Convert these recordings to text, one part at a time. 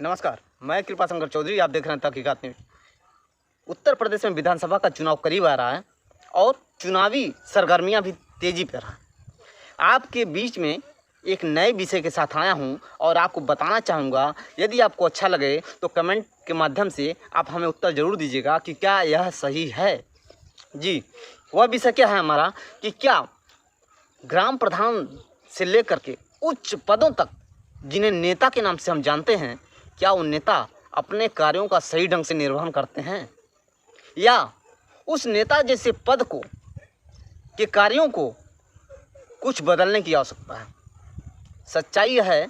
नमस्कार, मैं कृपा शंकर चौधरी। आप देख रहे हैं तहकीकात न्यूज़। उत्तर प्रदेश में विधानसभा का चुनाव करीब आ रहा है और चुनावी सरगर्मियां भी तेज़ी पर हैं। आपके बीच में एक नए विषय के साथ आया हूं और आपको बताना चाहूँगा, यदि आपको अच्छा लगे तो कमेंट के माध्यम से आप हमें उत्तर ज़रूर दीजिएगा कि क्या यह सही है। जी, वह विषय क्या है हमारा कि क्या ग्राम प्रधान से लेकर के उच्च पदों तक जिन्हें नेता के नाम से हम जानते हैं, क्या वो नेता अपने कार्यों का सही ढंग से निर्वहन करते हैं या उस नेता जैसे पद को के कार्यों को कुछ बदलने की आवश्यकता है। सच्चाई यह है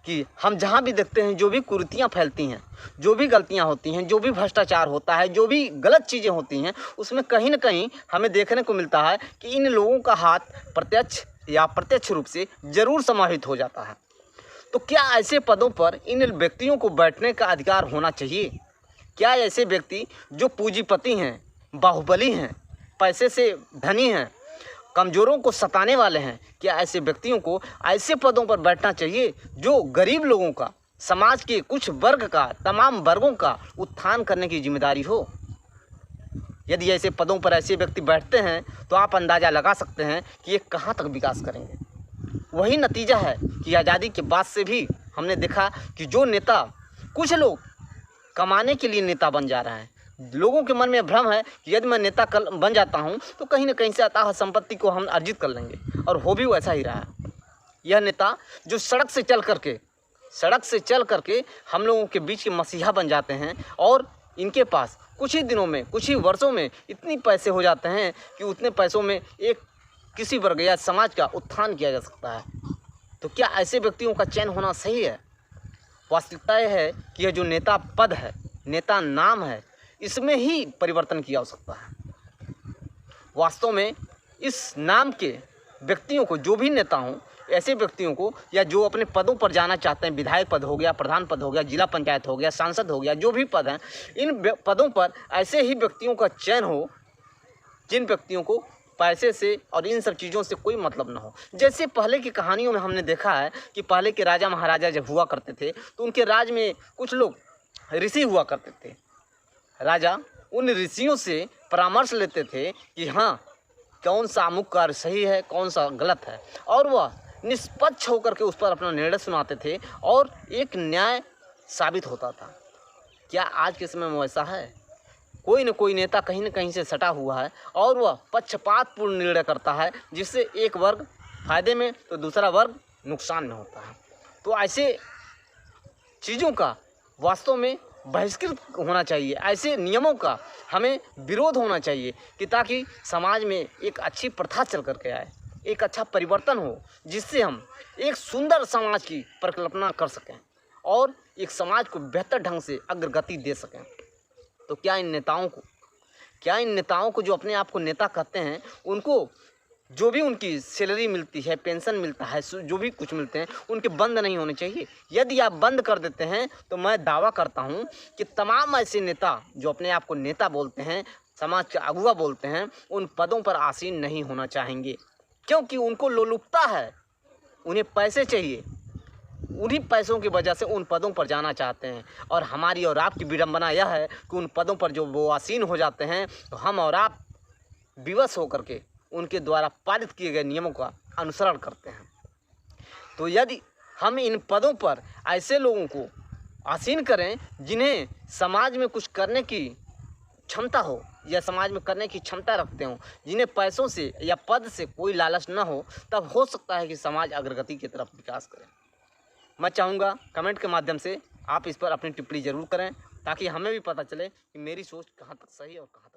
कि हम जहाँ भी देखते हैं, जो भी कुरीतियाँ फैलती हैं, जो भी गलतियाँ होती हैं, जो भी भ्रष्टाचार होता है, जो भी गलत चीज़ें होती हैं, उसमें कहीं ना कहीं हमें देखने को मिलता है कि इन लोगों का हाथ प्रत्यक्ष या अप्रत्यक्ष रूप से ज़रूर समाहित हो जाता है। तो क्या ऐसे पदों पर इन व्यक्तियों को बैठने का अधिकार होना चाहिए? क्या ऐसे व्यक्ति जो पूंजीपति हैं, बाहुबली हैं, पैसे से धनी हैं, कमज़ोरों को सताने वाले हैं, क्या ऐसे व्यक्तियों को ऐसे पदों पर बैठना चाहिए जो गरीब लोगों का, समाज के कुछ वर्ग का, तमाम वर्गों का उत्थान करने की जिम्मेदारी हो? यदि ऐसे पदों पर ऐसे व्यक्ति बैठते हैं तो आप अंदाज़ा लगा सकते हैं कि ये कहाँ तक विकास करेंगे। वही नतीजा है कि आज़ादी के बाद से भी हमने देखा कि जो नेता, कुछ लोग कमाने के लिए नेता बन जा रहे हैं। लोगों के मन में भ्रम है कि यदि मैं नेता कल बन जाता हूं तो कहीं ना कहीं से अतः संपत्ति को हम अर्जित कर लेंगे, और हो भी वैसा ही रहा। यह नेता जो सड़क से चल करके हम लोगों के बीच के मसीहा बन जाते हैं, और इनके पास कुछ ही दिनों में, कुछ ही वर्षों में इतनी पैसे हो जाते हैं कि उतने पैसों में एक किसी वर्ग या समाज का उत्थान किया जा सकता है। तो क्या ऐसे व्यक्तियों का चयन होना सही है? वास्तविकता यह है कि यह जो नेता पद है, नेता नाम है, इसमें ही परिवर्तन की आवश्यकता है। वास्तव में इस नाम के व्यक्तियों को, जो भी नेता हों, ऐसे व्यक्तियों को, या जो अपने पदों पर जाना चाहते हैं, विधायक पद हो गया, प्रधान पद हो गया, जिला पंचायत हो गया, सांसद हो गया, जो भी पद हैं, इन पदों पर ऐसे ही व्यक्तियों का चयन हो जिन व्यक्तियों को पैसे से और इन सब चीज़ों से कोई मतलब ना हो। जैसे पहले की कहानियों में हमने देखा है कि पहले के राजा महाराजा जब हुआ करते थे तो उनके राज में कुछ लोग ऋषि हुआ करते थे। राजा उन ऋषियों से परामर्श लेते थे कि हाँ, कौन सा अमुक कार्य सही है, कौन सा गलत है, और वह निष्पक्ष होकर के उस पर अपना निर्णय सुनाते थे और एक न्याय साबित होता था। क्या आज के समय में वैसा है? कोई न कोई नेता कहीं न कहीं से सटा हुआ है और वह पक्षपातपूर्ण निर्णय करता है, जिससे एक वर्ग फायदे में तो दूसरा वर्ग नुकसान में होता है। तो ऐसे चीज़ों का वास्तव में बहिष्कृत होना चाहिए। ऐसे नियमों का हमें विरोध होना चाहिए कि ताकि समाज में एक अच्छी प्रथा चल करके आए, एक अच्छा परिवर्तन हो, जिससे हम एक सुंदर समाज की परिकल्पना कर सकें और एक समाज को बेहतर ढंग से अग्रगति दे सकें। तो क्या इन नेताओं को जो अपने आप को नेता कहते हैं, उनको जो भी उनकी सैलरी मिलती है, पेंशन मिलता है, जो भी कुछ मिलते हैं, उनके बंद नहीं होने चाहिए? यदि आप बंद कर देते हैं तो मैं दावा करता हूं कि तमाम ऐसे नेता जो अपने आप को नेता बोलते हैं, समाज के अगुवा बोलते हैं, उन पदों पर आसीन नहीं होना चाहेंगे, क्योंकि उनको लोलुपता है, उन्हें पैसे चाहिए। उन्हीं पैसों की वजह से उन पदों पर जाना चाहते हैं। और हमारी और आपकी विडंबना यह है कि उन पदों पर जो वो आसीन हो जाते हैं तो हम और आप विवश होकर के उनके द्वारा पारित किए गए नियमों का अनुसरण करते हैं। तो यदि हम इन पदों पर ऐसे लोगों को आसीन करें जिन्हें समाज में कुछ करने की क्षमता हो या समाज में करने की क्षमता रखते हों, जिन्हें पैसों से या पद से कोई लालच न हो, तब हो सकता है कि समाज अग्रगति की तरफ विकास करे। मैं चाहूँगा कमेंट के माध्यम से आप इस पर अपनी टिप्पणी ज़रूर करें, ताकि हमें भी पता चले कि मेरी सोच कहाँ तक सही और कहाँ